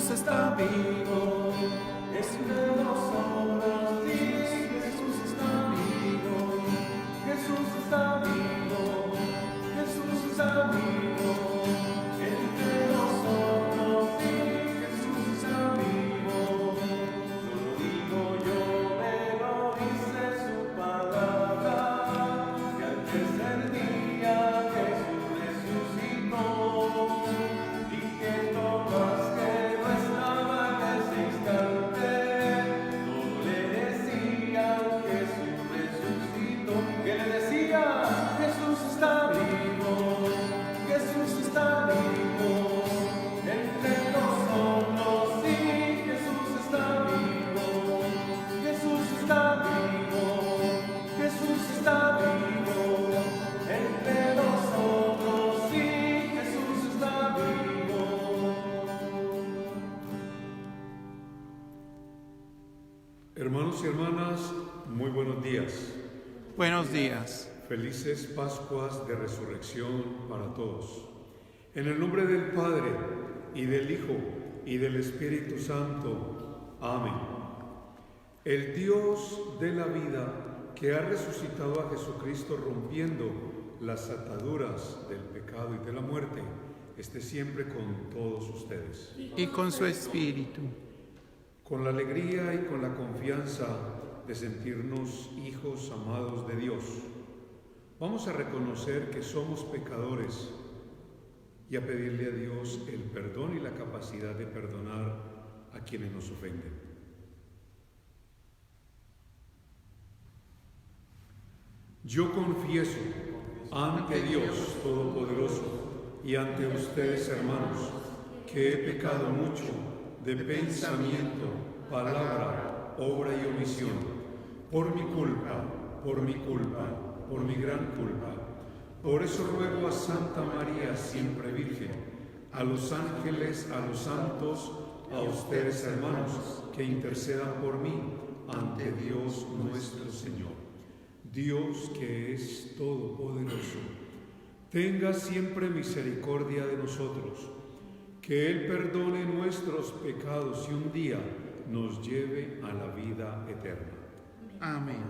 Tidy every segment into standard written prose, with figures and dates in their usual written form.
Jesús está vivo, es de nosotros, sí, Jesús está vivo, Jesús está vivo, Jesús está vivo, entre nosotros, sí, Jesús está vivo. No lo digo yo, me lo dice su palabra, que al tercer día Jesús resucitó, y que Tomás, que no estaba en ese instante, todo le decía, Jesús resucitó. ¿Qué le decía? Jesús está vivo, Jesús está vivo, entre nosotros, sí, Jesús está vivo, Jesús está vivo, Jesús está vivo, entre nosotros, sí, Jesús está vivo. Hermanos y hermanas, muy buenos días. Buenos días. Felices Pascuas de Resurrección para todos. En el nombre del Padre, y del Hijo, y del Espíritu Santo. Amén. El Dios de la vida, que ha resucitado a Jesucristo rompiendo las ataduras del pecado y de la muerte, esté siempre con todos ustedes. Y con su espíritu. Con la alegría y con la confianza de sentirnos hijos amados de Dios, vamos a reconocer que somos pecadores y a pedirle a Dios el perdón y la capacidad de perdonar a quienes nos ofenden. Yo confieso ante Dios Todopoderoso y ante ustedes, hermanos, que he pecado mucho de pensamiento, palabra, obra y omisión, por mi culpa, por mi gran culpa. Por eso ruego a Santa María, siempre Virgen, a los ángeles, a los santos, a ustedes, hermanos, que intercedan por mí ante Dios nuestro Señor. Dios, que es todopoderoso, tenga siempre misericordia de nosotros, que Él perdone nuestros pecados y un día nos lleve a la vida eterna. Amén.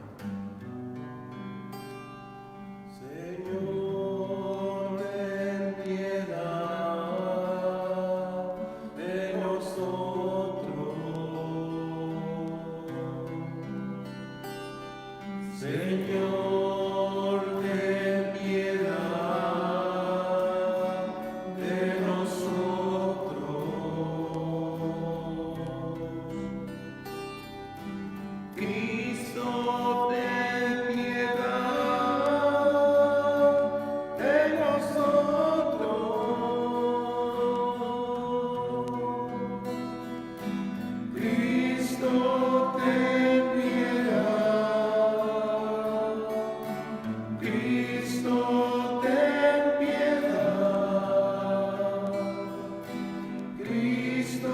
Señor, ten piedad de nosotros. Señor, ten piedad de nosotros. Cristo, ten piedad de nosotros. Cristo, ten piedad. Cristo, ten piedad. Cristo,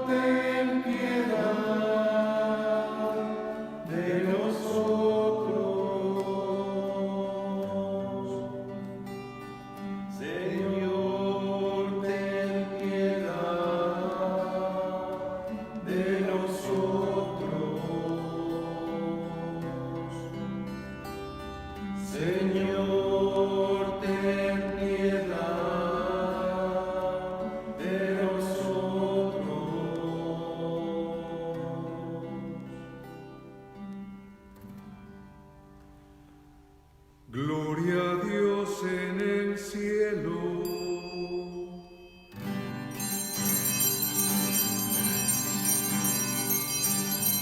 ten piedad de nosotros. Señor, ten piedad de nosotros. Señor, ten piedad de nosotros. Gloria a Dios en el cielo.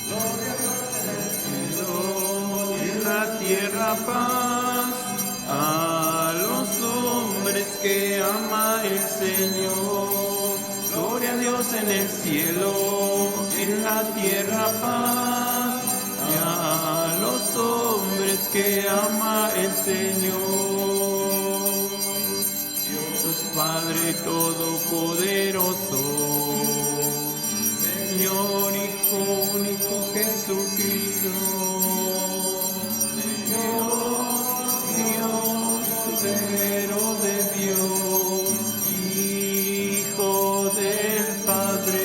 Gloria a Dios en el cielo, Y en la tierra paz a los hombres que ama el Señor. Gloria a Dios en el cielo, en la tierra paz y a los hombres que ama el Señor. Dios Padre Todopoderoso, Señor Hijo único Jesucristo, Dios Cordero de Dios, Hijo del Padre,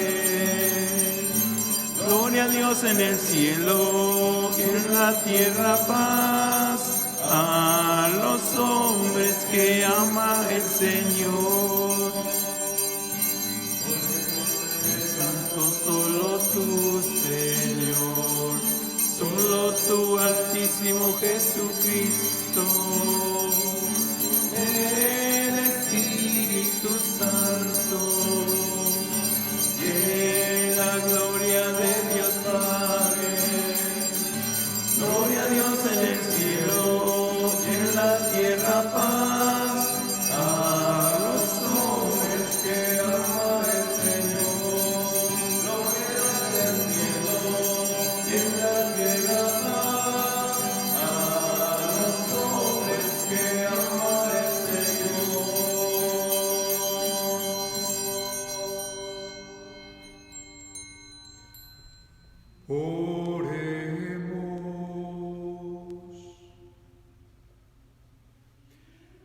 Dios en el cielo y en la tierra paz a los hombres que ama el Señor. Santo solo tú, Señor, solo tú, Altísimo Jesucristo, el Espíritu Santo, y la gloria de Dios Padre. Gloria a Dios en el cielo, en la tierra paz a los hombres que ama el Señor. Gloria a Dios en el cielo, y en la tierra paz a los hombres que ama el Señor.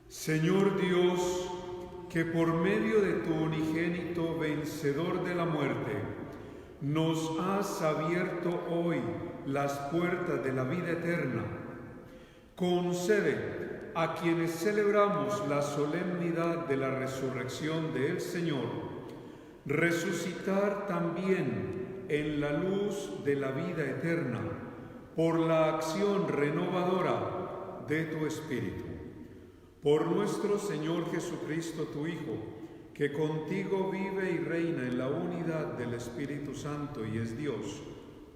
Señor Dios, que por medio de tu unigénito vencedor de la muerte, nos has abierto hoy las puertas de la vida eterna, concede a quienes celebramos la solemnidad de la resurrección del Señor, resucitar también en la luz de la vida eterna, por la acción renovadora de tu Espíritu. Por nuestro Señor Jesucristo, tu Hijo, que contigo vive y reina en la unidad del Espíritu Santo y es Dios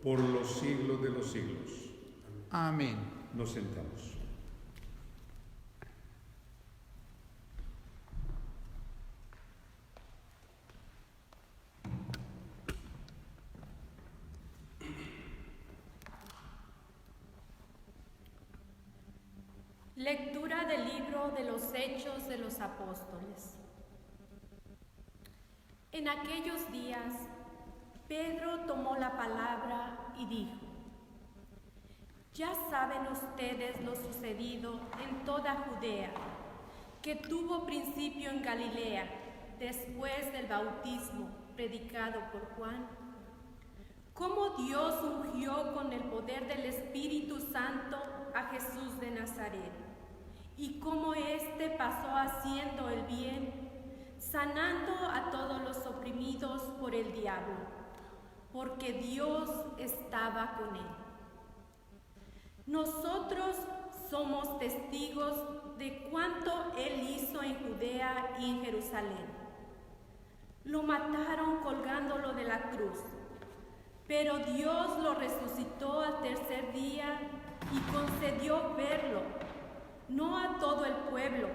por los siglos de los siglos. Amén. Nos sentamos. Lectura del libro de los Hechos de los Apóstoles. En aquellos días, Pedro tomó la palabra y dijo: Ya saben ustedes lo sucedido en toda Judea, que tuvo principio en Galilea, después del bautismo predicado por Juan. Cómo Dios ungió con el poder del Espíritu Santo a Jesús de Nazaret, y cómo éste pasó haciendo el bien, sanando a todos los oprimidos por el diablo, porque Dios estaba con él. Nosotros somos testigos de cuanto él hizo en Judea y en Jerusalén. Lo mataron colgándolo de la cruz, pero Dios lo resucitó al tercer día y concedió verlo, no a todo el pueblo,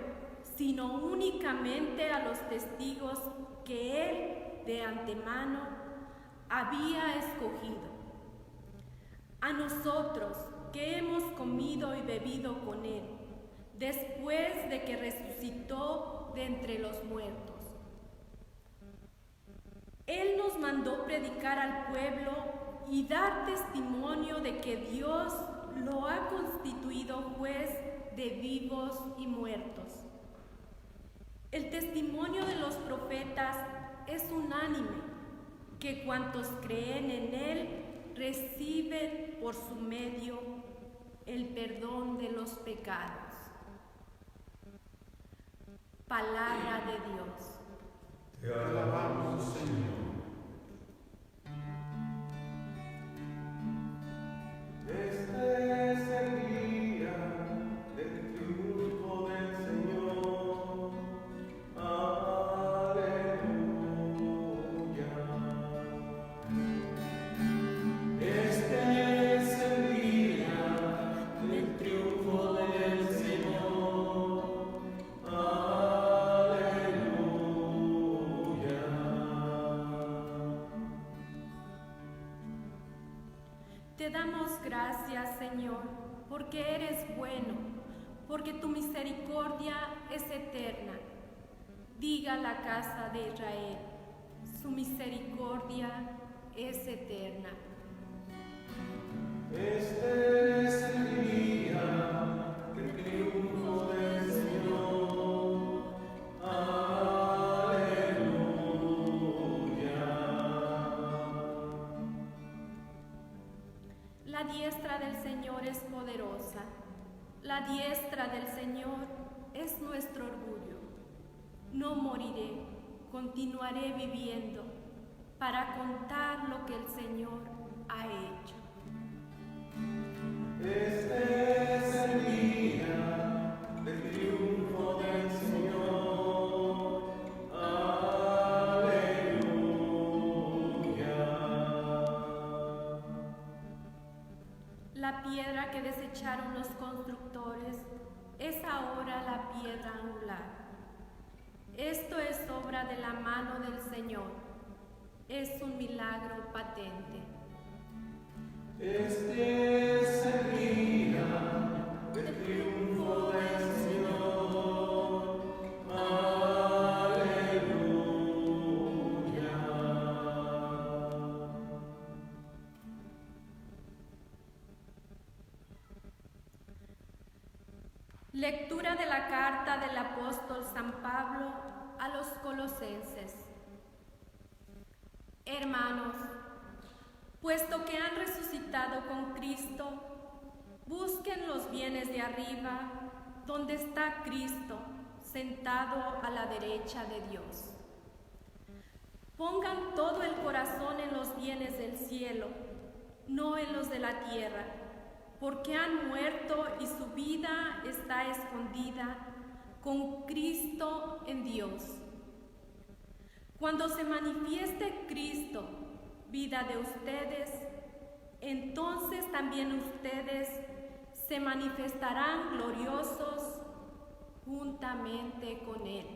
sino únicamente a los testigos que él de antemano había escogido. A nosotros, que hemos comido y bebido con él, después de que resucitó de entre los muertos. Él nos mandó predicar al pueblo y dar testimonio de que Dios lo ha constituido juez de vivos y muertos. El testimonio de los profetas es unánime, que cuantos creen en él reciben por su medio el perdón de los pecados. Palabra de Dios. Te alabamos, Señor. Este es el día del triunfo del Señor. Aleluya. Este es el día del triunfo del Señor. Aleluya. Te damos gracias, Señor, porque eres bueno, porque tu misericordia es eterna. Diga la casa de Israel, su misericordia es eterna. Este es el día del triunfo del Señor. Aleluya. La diestra del Señor es nuestro orgullo. No moriré, continuaré viviendo para contar lo que el Señor ha hecho. Este es el día del triunfo del Señor. Aleluya. La piedra que desecharon los constructores es ahora la piedra angular. Esto es obra de la mano del Señor. Es un milagro patente. Este es el día del triunfo del Señor. Aleluya. Lectura de la carta del apóstol San Pablo a los Colosenses. Hermanos, puesto que han resucitado con Cristo, busquen los bienes de arriba, donde está Cristo, sentado a la derecha de Dios. Pongan todo el corazón en los bienes del cielo, no en los de la tierra, porque han muerto y su vida está escondida con Cristo en Dios. Cuando se manifieste Cristo, vida de ustedes, entonces también ustedes se manifestarán gloriosos juntamente con Él.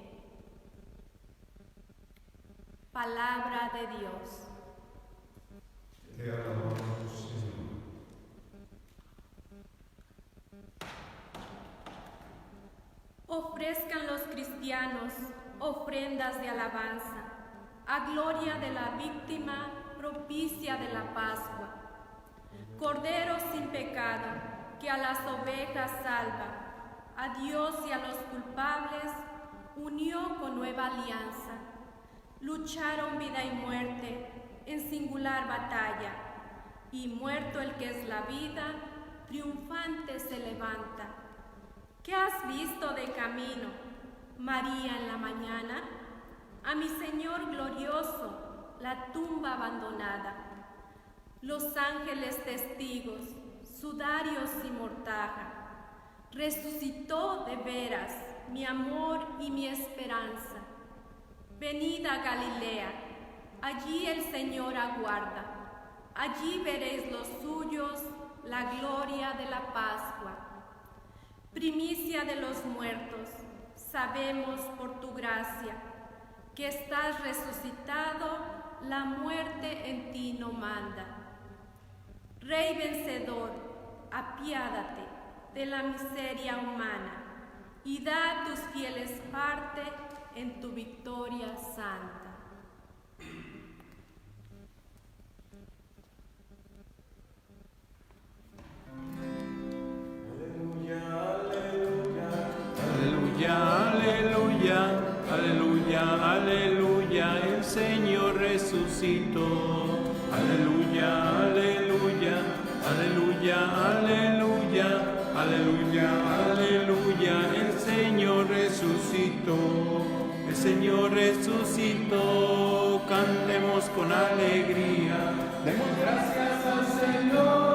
Palabra de Dios. Te alabamos, Señor. Ofrezcan los cristianos ofrendas de alabanza a gloria de la víctima propicia de la Pascua. Cordero sin pecado, que a las ovejas salva, a Dios y a los culpables unió con nueva alianza. Lucharon vida y muerte en singular batalla, y muerto el que es la vida, triunfante se levanta. ¿Qué has visto de camino, María, en la mañana? A mi Señor glorioso, la tumba abandonada. Los ángeles testigos, sudarios y mortaja. Resucitó de veras mi amor y mi esperanza. Venid a Galilea, allí el Señor aguarda. Allí veréis los suyos, la gloria de la Pascua. Primicia de los muertos, sabemos por tu gracia que estás resucitado, la muerte en ti no manda. Rey vencedor, apiádate de la miseria humana y da a tus fieles parte en tu victoria santa. Aleluya, aleluya, aleluya, el Señor resucitó. Aleluya, aleluya, aleluya, aleluya, aleluya, aleluya, el Señor resucitó. El Señor resucitó, cantemos con alegría. Demos gracias al Señor.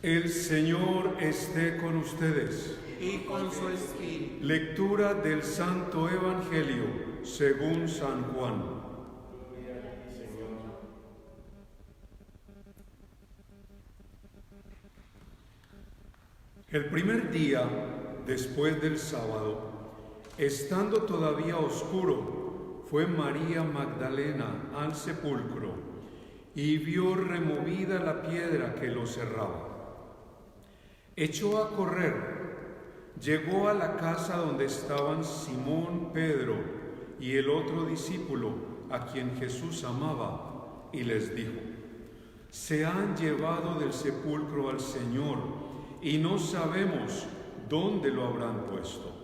El Señor esté con ustedes. Y con su espíritu. Lectura del Santo Evangelio según San Juan. El primer día, después del sábado, estando todavía oscuro, fue María Magdalena al sepulcro y vio removida la piedra que lo cerraba. Echó a correr, llegó a la casa donde estaban Simón Pedro y el otro discípulo a quien Jesús amaba, y les dijo: se han llevado del sepulcro al Señor y no sabemos dónde lo habrán puesto.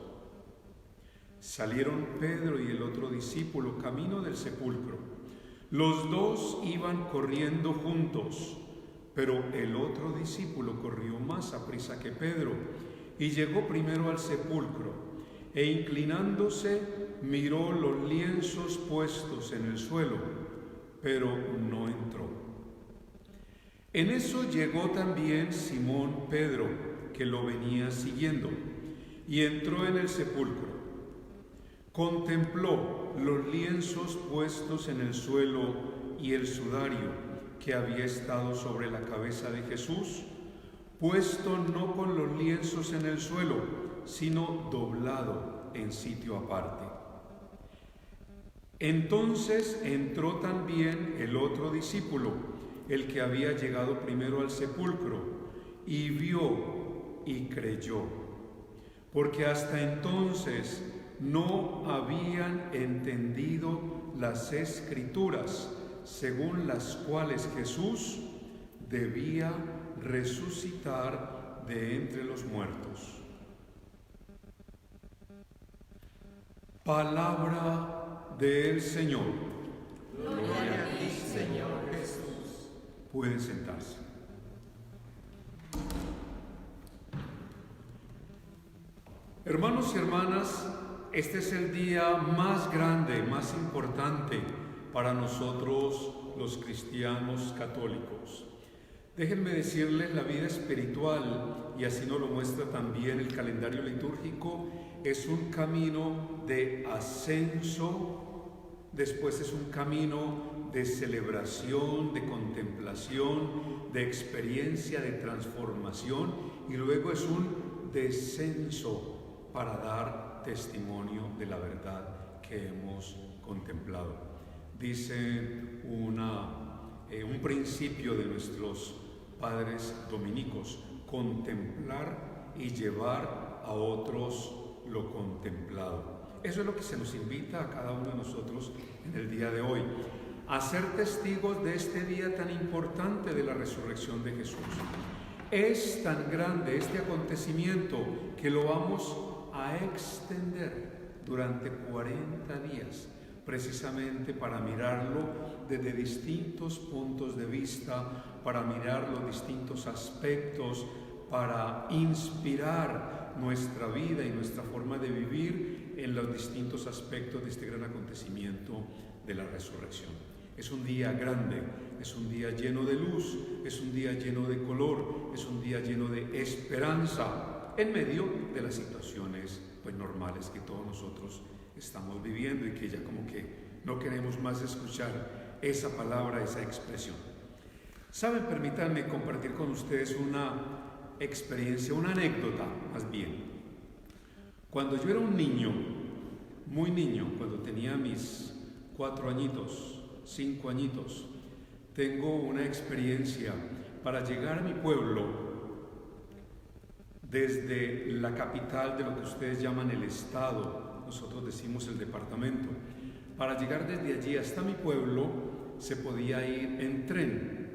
Salieron Pedro y el otro discípulo camino del sepulcro. Los dos iban corriendo juntos, pero el otro discípulo corrió más aprisa que Pedro y llegó primero al sepulcro, e inclinándose miró los lienzos puestos en el suelo, pero no entró. En eso llegó también Simón Pedro, que lo venía siguiendo, y entró en el sepulcro. Contempló los lienzos puestos en el suelo y el sudario que había estado sobre la cabeza de Jesús, puesto no con los lienzos en el suelo, sino doblado en sitio aparte. Entonces entró también el otro discípulo, el que había llegado primero al sepulcro, y vio y creyó, porque hasta entonces no habían entendido las Escrituras, según las cuales Jesús debía resucitar de entre los muertos. Palabra del Señor. Gloria a ti, Señor Jesús. Pueden sentarse. Hermanos y hermanas, este es el día más grande, más importante para nosotros los cristianos católicos. Déjenme decirles, la vida espiritual, y así nos lo muestra también el calendario litúrgico, es un camino de ascenso, después es un camino de celebración, de contemplación, de experiencia, de transformación, y luego es un descenso para dar testimonio de la verdad que hemos contemplado. Dice un principio de nuestros padres dominicos: contemplar y llevar a otros lo contemplado. Eso es lo que se nos invita a cada uno de nosotros en el día de hoy, a ser testigos de este día tan importante de la resurrección de Jesús. Es tan grande este acontecimiento que lo vamos a extender durante 40 días, precisamente para mirarlo desde distintos puntos de vista, para mirar los distintos aspectos, para inspirar nuestra vida y nuestra forma de vivir en los distintos aspectos de este gran acontecimiento de la resurrección. Es un día grande, es un día lleno de luz, es un día lleno de color, es un día lleno de esperanza en medio de las situaciones normales que todos nosotros estamos viviendo y que ya como que no queremos más escuchar esa palabra, esa expresión. Saben, permítanme compartir con ustedes una experiencia, una anécdota más bien. Cuando yo era un niño, muy niño, cuando tenía mis 4 añitos, 5 añitos, tengo una experiencia para llegar a mi pueblo desde la capital de lo que ustedes llaman el estado, nosotros decimos el departamento. Para llegar desde allí hasta mi pueblo se podía ir en tren,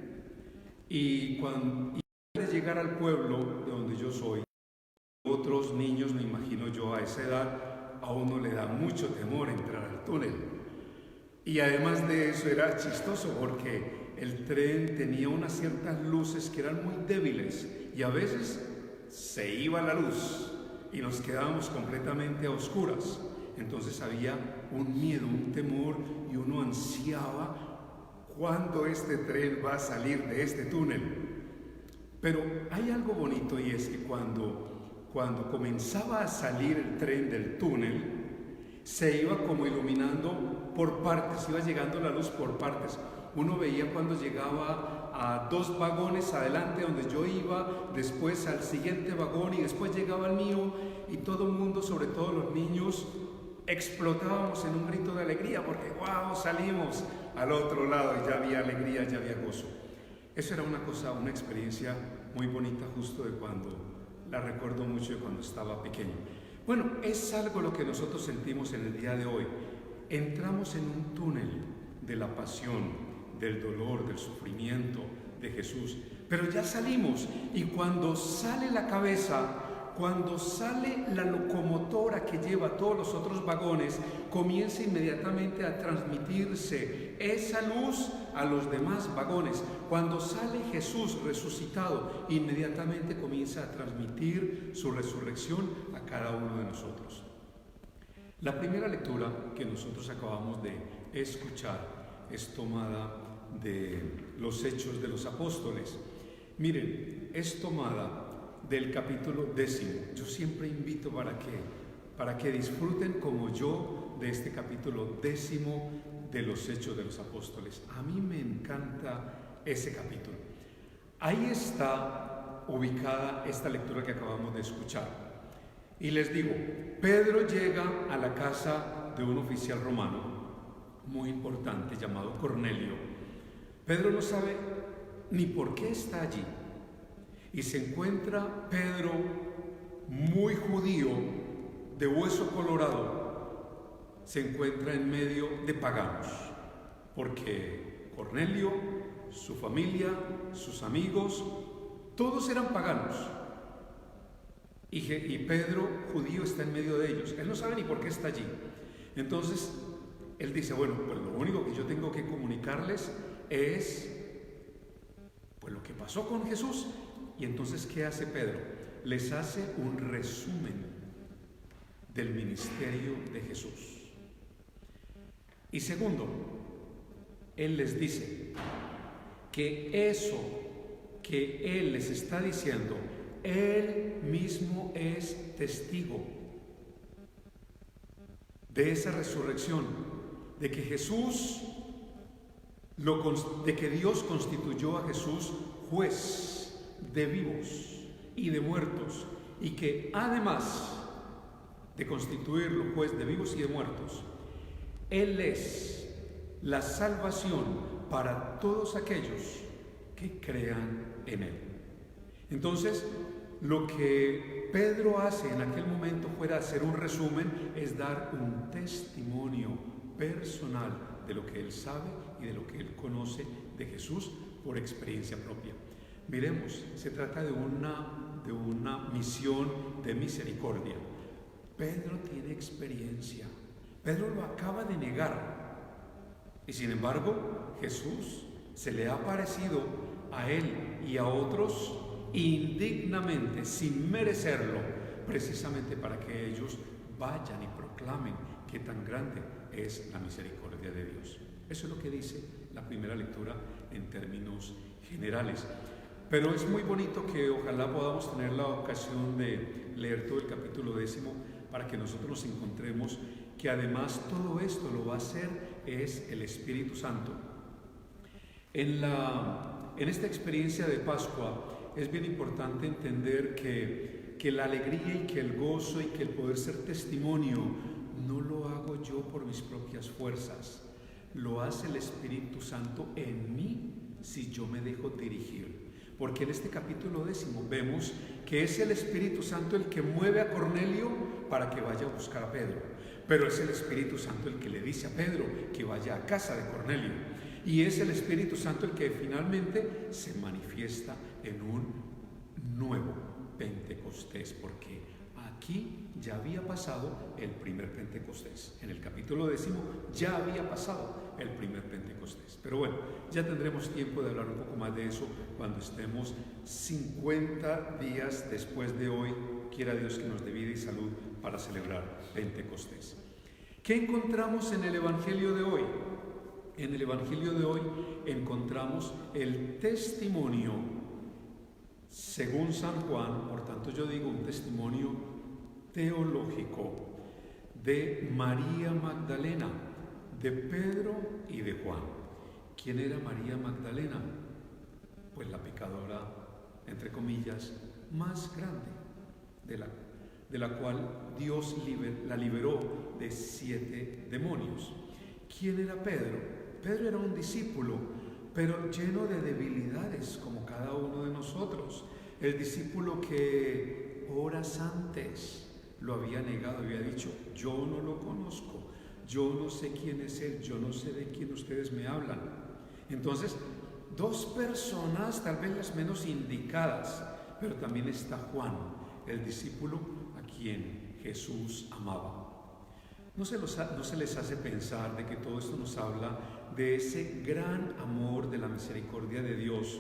y antes de llegar al pueblo de donde yo soy, otros niños, me imagino yo a esa edad, a uno le da mucho temor entrar al túnel. Y además de eso era chistoso porque el tren tenía unas ciertas luces que eran muy débiles y a veces se iba la luz y nos quedábamos completamente a oscuras. Entonces había un miedo, un temor, y uno ansiaba cuándo este tren va a salir de este túnel. Pero hay algo bonito, y es que cuando comenzaba a salir el tren del túnel, se iba como iluminando por partes, iba llegando la luz por partes. Uno veía cuando llegaba a 2 vagones adelante donde yo iba, después al siguiente vagón y después llegaba al mío, y todo el mundo, sobre todo los niños, explotábamos en un grito de alegría porque ¡wow! Salimos al otro lado y ya había alegría, ya había gozo. Eso era una experiencia muy bonita justo de cuando la recuerdo mucho de cuando estaba pequeño. Bueno, es algo lo que nosotros sentimos en el día de hoy. Entramos en un túnel de la pasión, del dolor, del sufrimiento de Jesús, pero ya salimos, y cuando sale la cabeza, cuando sale la locomotora que lleva todos los otros vagones, comienza inmediatamente a transmitirse esa luz a los demás vagones. Cuando sale Jesús resucitado, inmediatamente comienza a transmitir su resurrección a cada uno de nosotros. La primera lectura que nosotros acabamos de escuchar es tomada de los Hechos de los Apóstoles. Miren, es tomada del capítulo 10. Yo siempre invito para que disfruten como yo de este capítulo 10 de los Hechos de los Apóstoles. A mí me encanta ese capítulo. Ahí está ubicada esta lectura que acabamos de escuchar. Y les digo, Pedro llega a la casa de un oficial romano muy importante llamado Cornelio. Pedro no sabe ni por qué está allí. Y se encuentra Pedro, muy judío, de hueso colorado, se encuentra en medio de paganos, porque Cornelio, su familia, sus amigos, todos eran paganos. Y Pedro, judío, está en medio de ellos. Él no sabe ni por qué está allí. Entonces, él dice, bueno, pues lo único que yo tengo que comunicarles es pues lo que pasó con Jesús. Y entonces, ¿qué hace Pedro? Les hace un resumen del ministerio de Jesús. Y segundo, él les dice que eso que él les está diciendo, él mismo es testigo de esa resurrección, de que Jesús, de que Dios constituyó a Jesús juez de vivos y de muertos, y que además de constituirlo juez de vivos y de muertos, Él es la salvación para todos aquellos que crean en Él. Entonces, lo que Pedro hace en aquel momento fuera hacer un resumen, es dar un testimonio personal de lo que él sabe y de lo que él conoce de Jesús por experiencia propia. Miremos, se trata de una misión de misericordia. Pedro tiene experiencia. Pedro lo acaba de negar. Y sin embargo, Jesús se le ha aparecido a él y a otros indignamente, sin merecerlo, precisamente para que ellos vayan y proclamen qué tan grande es la misericordia de Dios. Eso es lo que dice la primera lectura en términos generales. Pero es muy bonito que ojalá podamos tener la ocasión de leer todo el capítulo 10 para que nosotros nos encontremos que además todo esto lo va a hacer es el Espíritu Santo. En esta experiencia de Pascua es bien importante entender que la alegría y que el gozo y que el poder ser testimonio no lo hago yo por mis propias fuerzas, lo hace el Espíritu Santo en mí si yo me dejo dirigir. Porque en este capítulo 10 vemos que es el Espíritu Santo el que mueve a Cornelio para que vaya a buscar a Pedro, pero es el Espíritu Santo el que le dice a Pedro que vaya a casa de Cornelio, y es el Espíritu Santo el que finalmente se manifiesta en un nuevo Pentecostés, porque aquí ya había pasado el primer Pentecostés. En el capítulo 10 ya había pasado el primer Pentecostés. Pero bueno, ya tendremos tiempo de hablar un poco más de eso cuando estemos 50 días después de hoy, quiera Dios que nos dé vida y salud para celebrar Pentecostés. ¿Qué encontramos en el Evangelio de hoy? En el Evangelio de hoy encontramos el testimonio, según San Juan, por tanto yo digo un testimonio teológico, de María Magdalena, de Pedro y de Juan. ¿Quién era María Magdalena? Pues la pecadora, entre comillas, más grande, de la cual Dios la liberó de 7 demonios. ¿Quién era Pedro? Pedro era un discípulo, pero lleno de debilidades, como cada uno de nosotros. El discípulo que horas antes lo había negado, había dicho, yo no lo conozco, yo no sé quién es él, yo no sé de quién ustedes me hablan. Entonces, dos personas, tal vez las menos indicadas, pero también está Juan, el discípulo a quien Jesús amaba. ¿No se les hace pensar de que todo esto nos habla de ese gran amor de la misericordia de Dios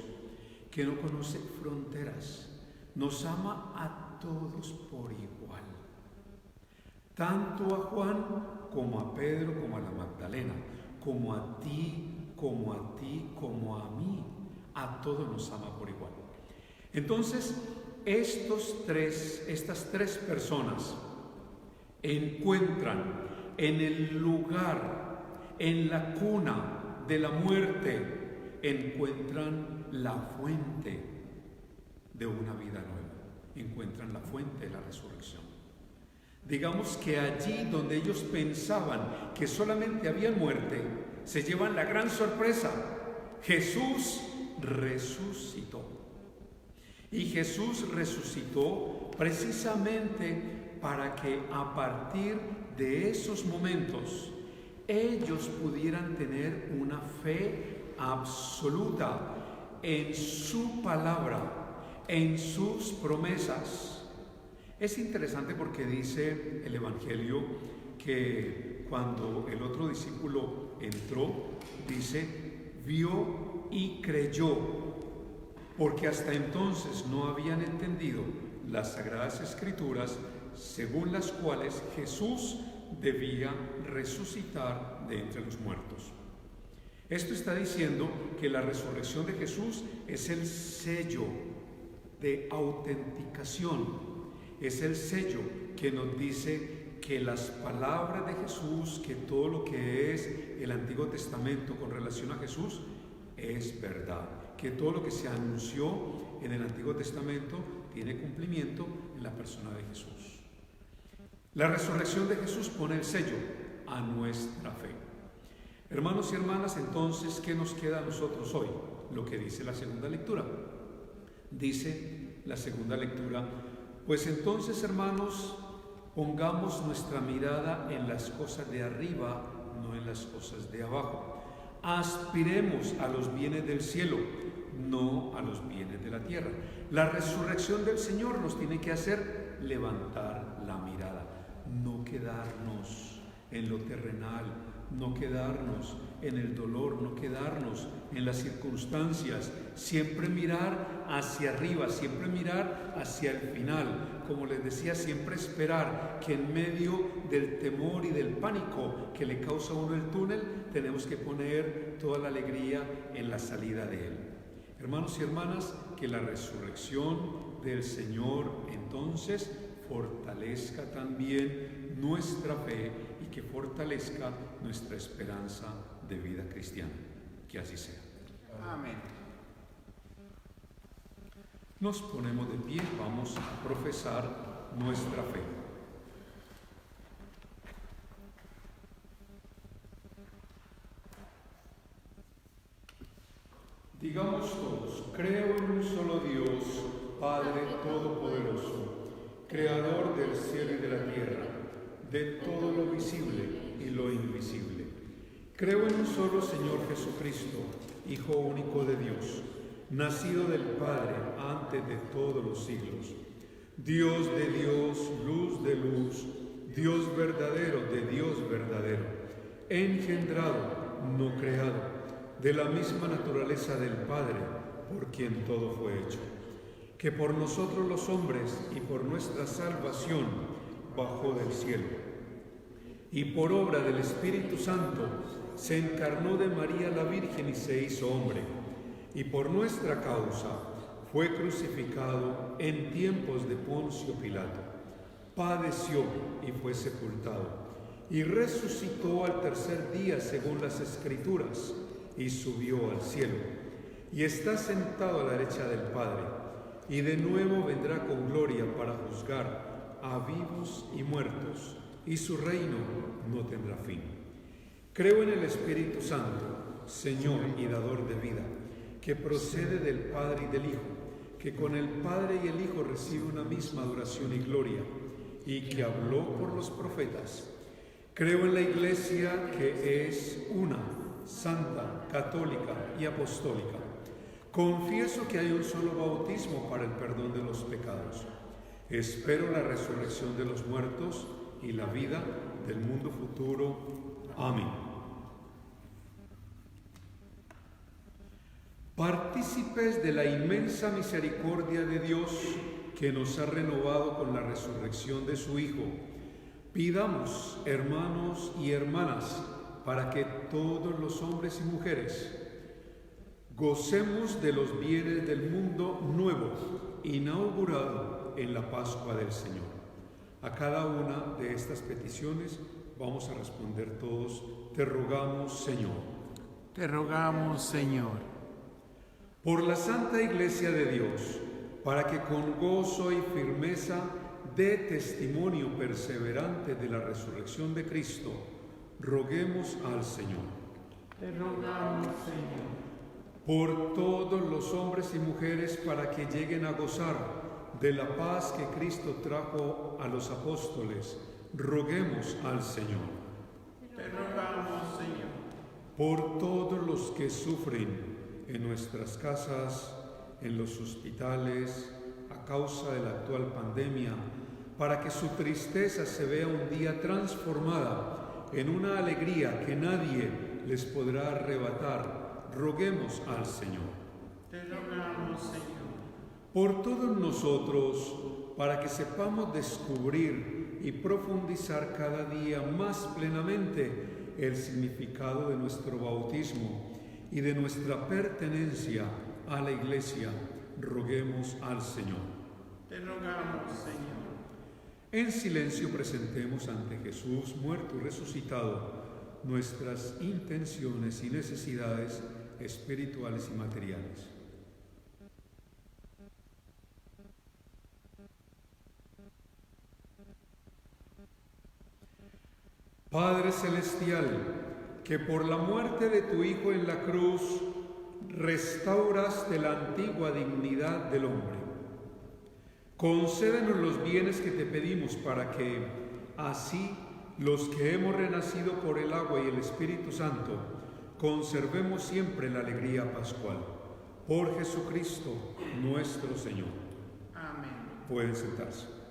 que no conoce fronteras? Nos ama a todos por igual, tanto a Juan como a Pedro, como a la Magdalena, como a ti, como a ti, como a mí. A todos nos ama por igual. Entonces, estas tres personas encuentran en el lugar, en la cuna de la muerte, encuentran la fuente de una vida nueva, encuentran la fuente de la resurrección. Digamos que allí donde ellos pensaban que solamente había muerte, se llevan la gran sorpresa: Jesús resucitó. Y Jesús resucitó precisamente para que a partir de esos momentos ellos pudieran tener una fe absoluta en su palabra, en sus promesas. Es interesante porque dice el Evangelio que cuando el otro discípulo entró, dice, vio y creyó, porque hasta entonces no habían entendido las Sagradas Escrituras, según las cuales Jesús debía resucitar de entre los muertos. Esto está diciendo que la resurrección de Jesús es el sello de autenticación, es el sello que nos dice que las palabras de Jesús, que todo lo que es el Antiguo Testamento con relación a Jesús es verdad, que todo lo que se anunció en el Antiguo Testamento tiene cumplimiento en la persona de Jesús. La resurrección de Jesús pone el sello a nuestra fe. Hermanos y hermanas, entonces, ¿qué nos queda a nosotros hoy? Lo que dice la segunda lectura. Dice la segunda lectura, pues entonces, hermanos, pongamos nuestra mirada en las cosas de arriba, no en las cosas de abajo. Aspiremos a los bienes del cielo, no a los bienes de la tierra. La resurrección del Señor nos tiene que hacer levantar la mirada, no quedarnos en lo terrenal, no quedarnos en el dolor, no quedarnos en las circunstancias, siempre mirar hacia arriba, siempre mirar hacia el final. Como les decía, siempre esperar que en medio del temor y del pánico que le causa a uno el túnel, tenemos que poner toda la alegría en la salida de él. Hermanos y hermanas, que la resurrección del Señor entonces fortalezca también nuestra fe y que fortalezca nuestra esperanza de vida cristiana. Que así sea. Amén. Nos ponemos de pie, vamos a profesar nuestra fe. Digamos todos, creo en un solo Dios, Padre Todopoderoso, Creador del cielo y de la tierra, de todo lo visible y lo invisible. Creo en un solo Señor Jesucristo, Hijo único de Dios, nacido del Padre antes de todos los siglos, Dios de Dios, luz de luz, Dios verdadero de Dios verdadero, engendrado, no creado, de la misma naturaleza del Padre, por quien todo fue hecho, que por nosotros los hombres y por nuestra salvación bajó del cielo, y por obra del Espíritu Santo se encarnó de María la Virgen y se hizo hombre, y por nuestra causa fue crucificado en tiempos de Poncio Pilato, padeció y fue sepultado, y resucitó al tercer día según las Escrituras, y subió al cielo, y está sentado a la derecha del Padre, y de nuevo vendrá con gloria para juzgar a vivos y muertos, y su reino no tendrá fin. Creo en el Espíritu Santo, Señor y dador de vida, que procede del Padre y del Hijo, que con el Padre y el Hijo recibe una misma adoración y gloria, y que habló por los profetas. Creo en la Iglesia, que es una, santa, católica y apostólica. Confieso que hay un solo bautismo para el perdón de los pecados. Espero la resurrección de los muertos y la vida del mundo futuro. Amén. Partícipes de la inmensa misericordia de Dios, que nos ha renovado con la resurrección de su Hijo, pidamos, hermanos y hermanas, para que todos los hombres y mujeres gocemos de los bienes del mundo nuevo, inaugurado en la Pascua del Señor. A cada una de estas peticiones vamos a responder todos: te rogamos, Señor. Te rogamos, Señor. Por la Santa Iglesia de Dios, para que con gozo y firmeza dé testimonio perseverante de la resurrección de Cristo, roguemos al Señor. Te rogamos, Señor. Por todos los hombres y mujeres, para que lleguen a gozar de la paz que Cristo trajo a los apóstoles, roguemos al Señor. Te rogamos, Señor. Por todos los que sufren en nuestras casas, en los hospitales, a causa de la actual pandemia, para que su tristeza se vea un día transformada en una alegría que nadie les podrá arrebatar, roguemos al Señor. Te rogamos, Señor. Por todos nosotros, para que sepamos descubrir y profundizar cada día más plenamente el significado de nuestro bautismo y de nuestra pertenencia a la Iglesia, roguemos al Señor. Te rogamos, Señor. En silencio presentemos ante Jesús, muerto y resucitado, nuestras intenciones y necesidades espirituales y materiales. Padre Celestial, que por la muerte de tu Hijo en la cruz restauraste la antigua dignidad del hombre, concédenos los bienes que te pedimos, para que así los que hemos renacido por el agua y el Espíritu Santo conservemos siempre la alegría pascual. Por Jesucristo nuestro Señor. Amén. Pueden sentarse.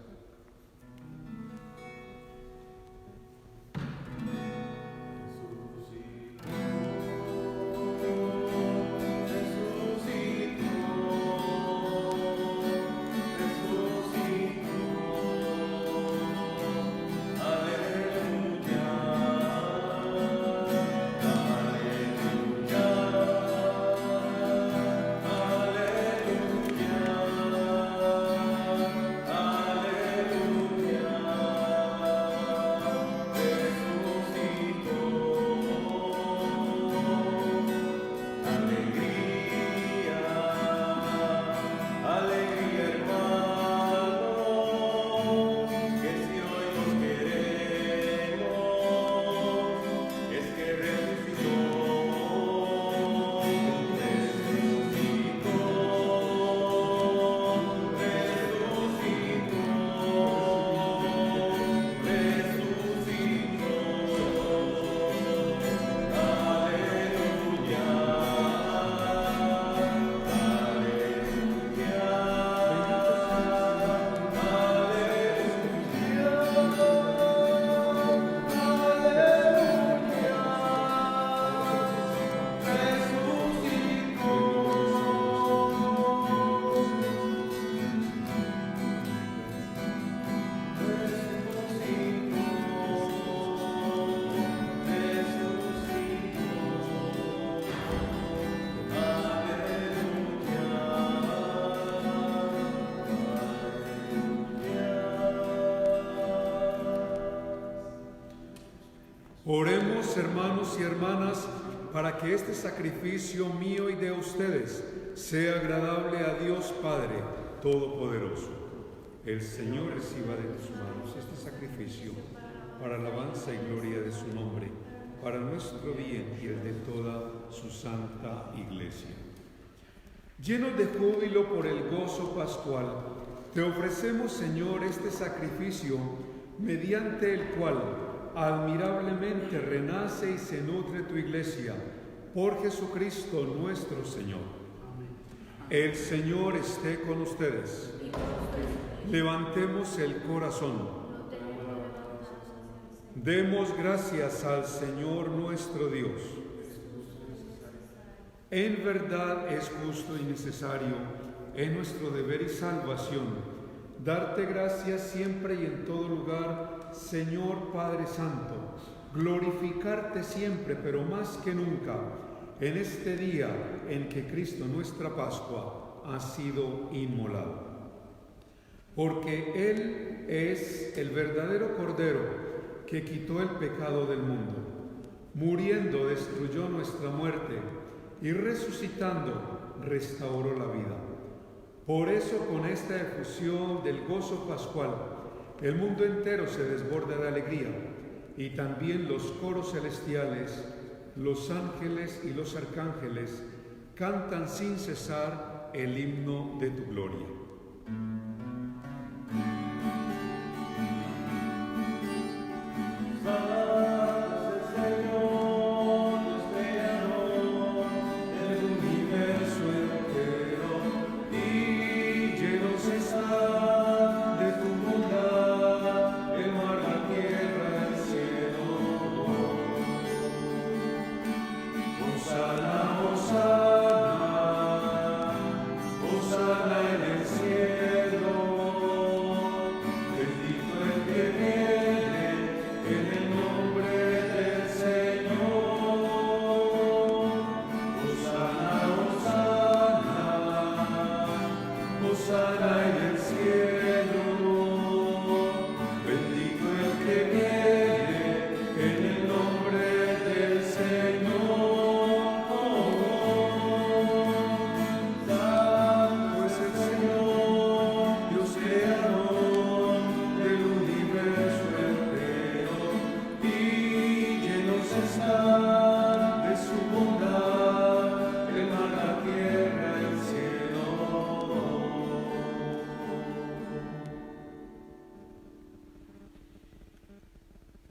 Oremos, hermanos y hermanas, para que este sacrificio mío y de ustedes sea agradable a Dios Padre Todopoderoso. El Señor reciba de tus manos este sacrificio para alabanza y gloria de su nombre, para nuestro bien y el de toda su santa Iglesia. Llenos de júbilo por el gozo pascual, te ofrecemos, Señor, este sacrificio mediante el cual admirablemente renace y se nutre tu iglesia, por Jesucristo nuestro Señor. El Señor esté con ustedes. Levantemos el corazón. Demos gracias al Señor nuestro Dios. En verdad es justo y necesario, es nuestro deber y salvación, darte gracias siempre y en todo lugar, Señor Padre Santo, glorificarte siempre, pero más que nunca, en este día en que Cristo, nuestra Pascua, ha sido inmolado. Porque Él es el verdadero Cordero que quitó el pecado del mundo. Muriendo destruyó nuestra muerte y resucitando restauró la vida. Por eso, con esta efusión del gozo pascual, el mundo entero se desborda de alegría, y también los coros celestiales, los ángeles y los arcángeles cantan sin cesar el himno de tu gloria.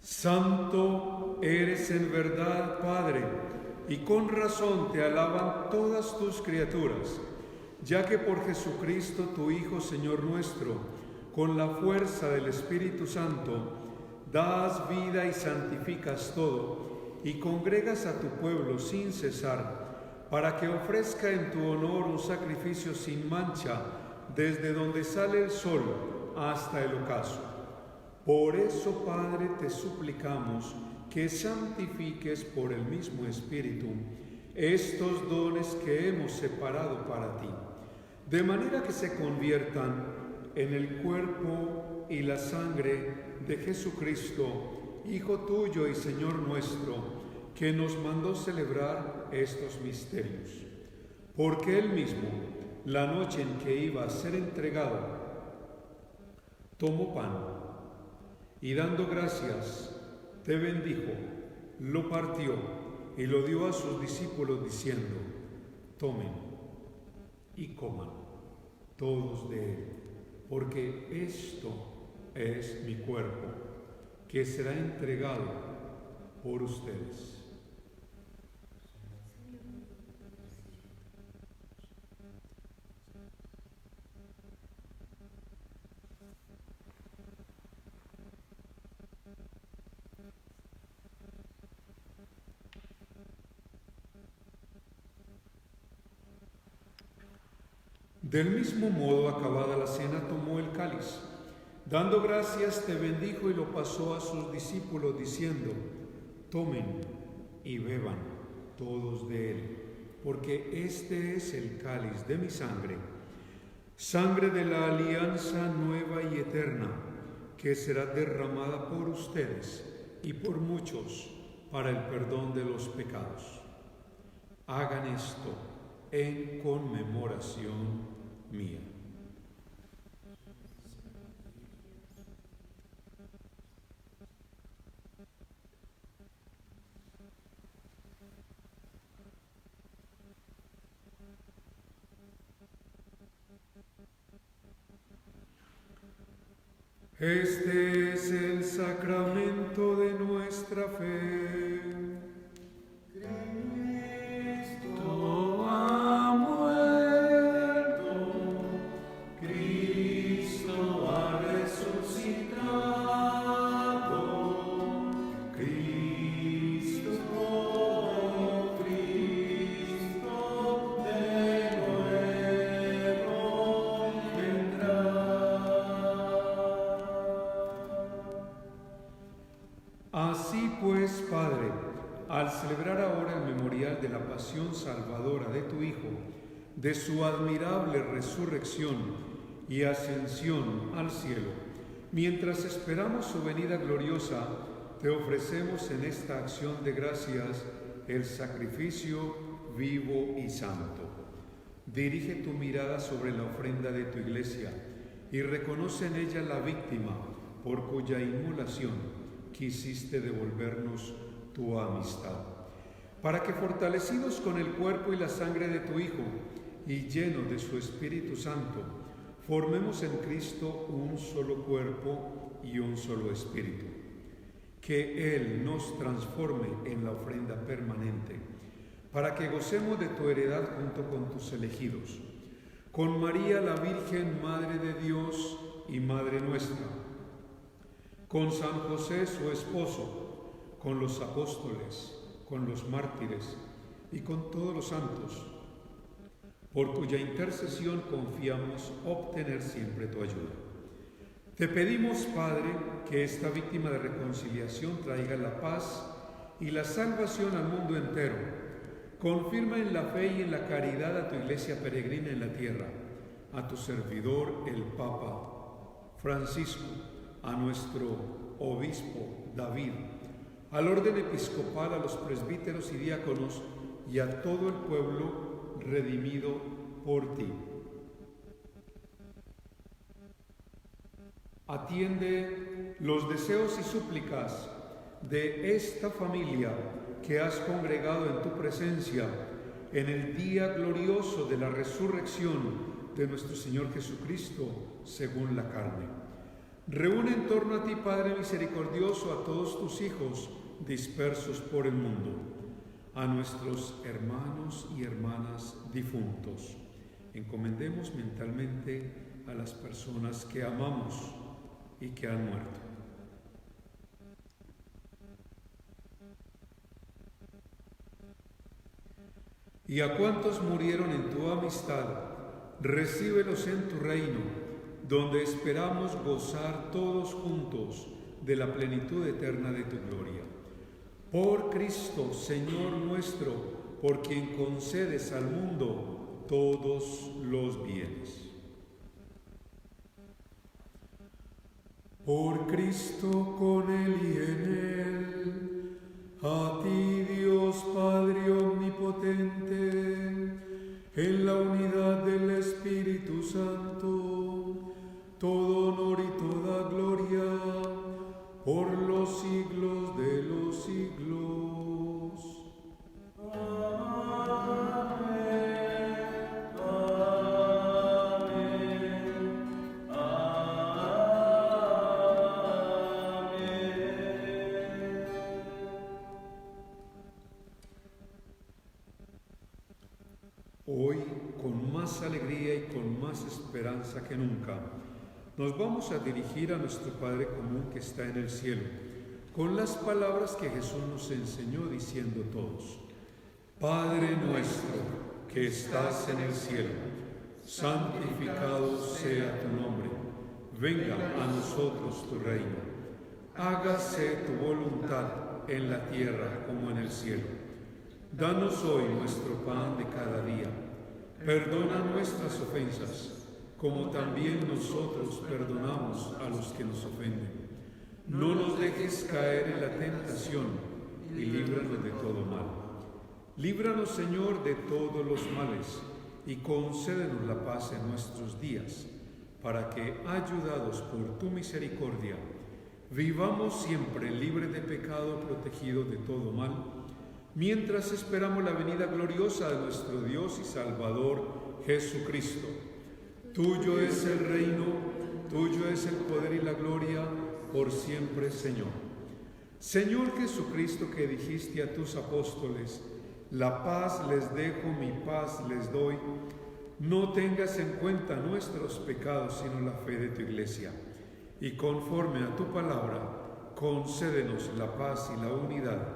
Santo eres en verdad, Padre, y con razón te alaban todas tus criaturas, ya que por Jesucristo, tu Hijo, Señor nuestro, con la fuerza del Espíritu Santo, das vida y santificas todo, y congregas a tu pueblo sin cesar, para que ofrezca en tu honor un sacrificio sin mancha, desde donde sale el sol hasta el ocaso. Por eso, Padre, te suplicamos que santifiques por el mismo Espíritu estos dones que hemos separado para ti, de manera que se conviertan en el cuerpo y la sangre de Jesucristo, Hijo tuyo y Señor nuestro, que nos mandó celebrar estos misterios. Porque Él mismo, la noche en que iba a ser entregado, tomó pan, y dando gracias, te bendijo, lo partió y lo dio a sus discípulos diciendo: tomen y coman todos de él, porque esto es mi cuerpo, que será entregado por ustedes. Del mismo modo, acabada la cena, tomó el cáliz. Dando gracias, te bendijo y lo pasó a sus discípulos, diciendo: tomen y beban todos de él, porque este es el cáliz de mi sangre, sangre de la alianza nueva y eterna, que será derramada por ustedes y por muchos para el perdón de los pecados. Hagan esto en conmemoración mía. Este es el sacramento de nuestra fe. Cristo ha muerto, Cristo ha resucitado, Cristo de nuevo vendrá. Así pues, Padre, al celebrar ahora el memorial de la pasión salvadora de tu Hijo, de su admirable resurrección y ascensión al cielo, mientras esperamos su venida gloriosa, te ofrecemos en esta acción de gracias el sacrificio vivo y santo. Dirige tu mirada sobre la ofrenda de tu Iglesia y reconoce en ella la víctima por cuya inmolación quisiste devolvernos tu amistad, para que fortalecidos con el cuerpo y la sangre de tu Hijo y llenos de su Espíritu Santo, formemos en Cristo un solo cuerpo y un solo espíritu. Que Él nos transforme en la ofrenda permanente, para que gocemos de tu heredad junto con tus elegidos, con María la Virgen, Madre de Dios y Madre nuestra, con San José su esposo, con los apóstoles, con los mártires y con todos los santos, por cuya intercesión confiamos obtener siempre tu ayuda. Te pedimos, Padre, que esta víctima de reconciliación traiga la paz y la salvación al mundo entero. Confirma en la fe y en la caridad a tu Iglesia peregrina en la tierra, a tu servidor el Papa Francisco, a nuestro obispo David, al orden episcopal, a los presbíteros y diáconos y a todo el pueblo redimido por ti. Atiende los deseos y súplicas de esta familia que has congregado en tu presencia en el día glorioso de la resurrección de nuestro Señor Jesucristo según la carne. Reúne en torno a ti, Padre misericordioso, a todos tus hijos dispersos por el mundo, a nuestros hermanos y hermanas difuntos. Encomendemos mentalmente a las personas que amamos y que han muerto. Y a cuantos murieron en tu amistad, recíbelos en tu reino, donde esperamos gozar todos juntos de la plenitud eterna de tu gloria. Por Cristo, Señor nuestro, por quien concedes al mundo todos los bienes. Por Cristo, con Él y en Él, a ti, Dios Padre omnipotente, en la unidad del Espíritu Santo, todo honor y toda gloria, por los siglos de los siglos. Amén. Amén. Amén. Hoy, con más alegría y con más esperanza que nunca, nos vamos a dirigir a nuestro Padre común que está en el cielo, con las palabras que Jesús nos enseñó diciendo todos: Padre nuestro que estás en el cielo, santificado sea tu nombre, venga a nosotros tu reino, hágase tu voluntad en la tierra como en el cielo. Danos hoy nuestro pan de cada día, perdona nuestras ofensas, como también nosotros perdonamos a los que nos ofenden. No nos dejes caer en la tentación y líbranos de todo mal. Líbranos, Señor, de todos los males y concédenos la paz en nuestros días, para que, ayudados por tu misericordia, vivamos siempre libres de pecado, protegidos de todo mal, mientras esperamos la venida gloriosa de nuestro Dios y Salvador Jesucristo. Tuyo es el reino, Tuyo es el poder y la gloria por siempre, Señor. Señor Jesucristo, que dijiste a tus apóstoles, la paz les dejo, mi paz les doy, no tengas en cuenta nuestros pecados, sino la fe de tu iglesia. Y conforme a tu palabra, concédenos la paz y la unidad,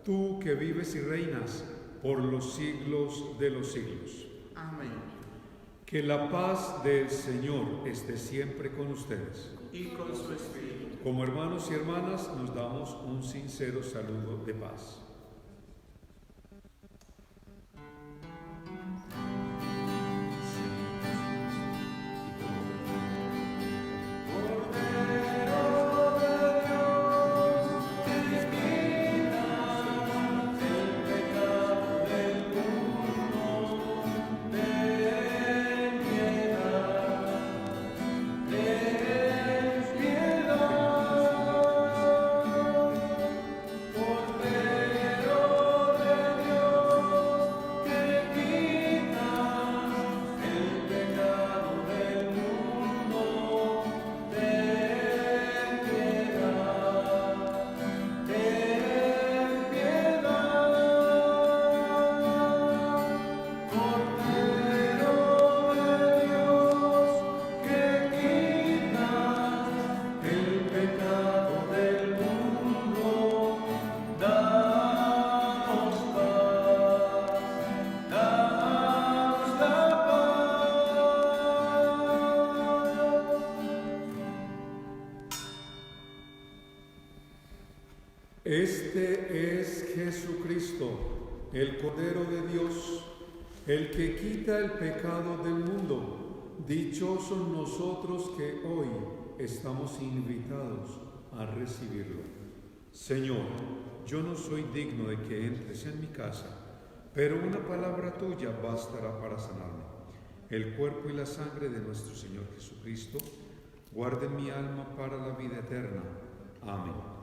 tú que vives y reinas por los siglos de los siglos. Amén. Que la paz del Señor esté siempre con ustedes. Y con su espíritu. Como hermanos y hermanas, nos damos un sincero saludo de paz. Este es Jesucristo, el Cordero de Dios, el que quita el pecado del mundo. Dichosos nosotros que hoy estamos invitados a recibirlo. Señor, yo no soy digno de que entres en mi casa, pero una palabra tuya bastará para sanarme. El cuerpo y la sangre de nuestro Señor Jesucristo guarden mi alma para la vida eterna. Amén.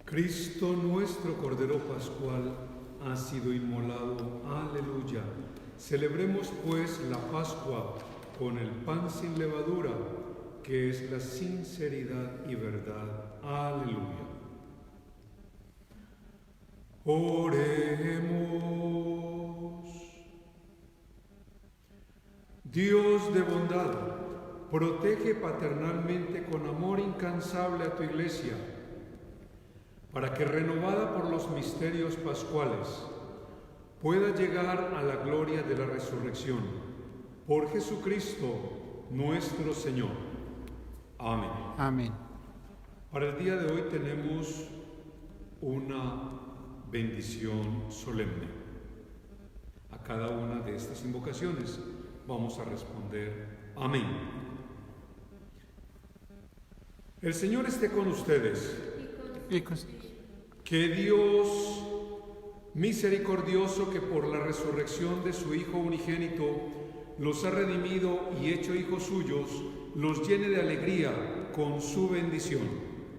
Cristo nuestro Cordero Pascual ha sido inmolado. Aleluya. Celebremos pues la Pascua con el pan sin levadura, que es la sinceridad y verdad. Aleluya. Oremos. Dios de bondad, protege paternalmente con amor incansable a tu Iglesia, para que, renovada por los misterios pascuales, pueda llegar a la gloria de la resurrección. Por Jesucristo nuestro Señor. Amén. Amén. Para el día de hoy tenemos una bendición solemne. A cada una de estas invocaciones vamos a responder amén. El Señor esté con ustedes. Y con- Que Dios misericordioso, que por la resurrección de su Hijo unigénito los ha redimido y hecho hijos suyos, los llene de alegría con su bendición.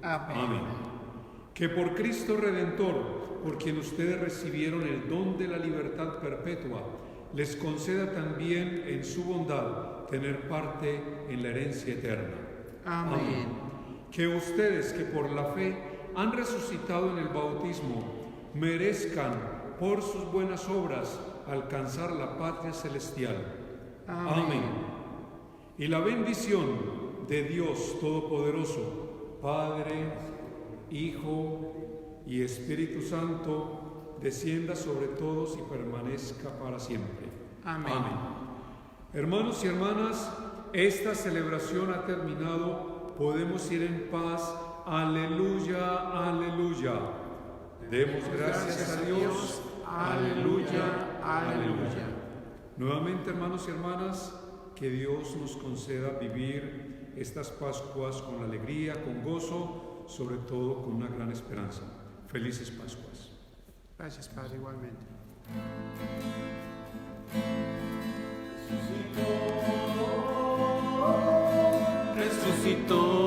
Amén. Amén. Que por Cristo Redentor, por quien ustedes recibieron el don de la libertad perpetua, les conceda también en su bondad tener parte en la herencia eterna. Amén. Que ustedes, que por la fe han resucitado en el bautismo, merezcan por sus buenas obras alcanzar la patria celestial. Amén. Y la bendición de Dios Todopoderoso, Padre, Hijo y Espíritu Santo, descienda sobre todos y permanezca para siempre. Amén. Hermanos y hermanas, esta celebración ha terminado. Podemos ir en paz. Aleluya, aleluya. Demos gracias a Dios. Aleluya, aleluya. Nuevamente, hermanos y hermanas, que Dios nos conceda vivir estas Pascuas con alegría, con gozo, sobre todo con una gran esperanza. Felices Pascuas. Gracias, Padre, igualmente. Resucitó.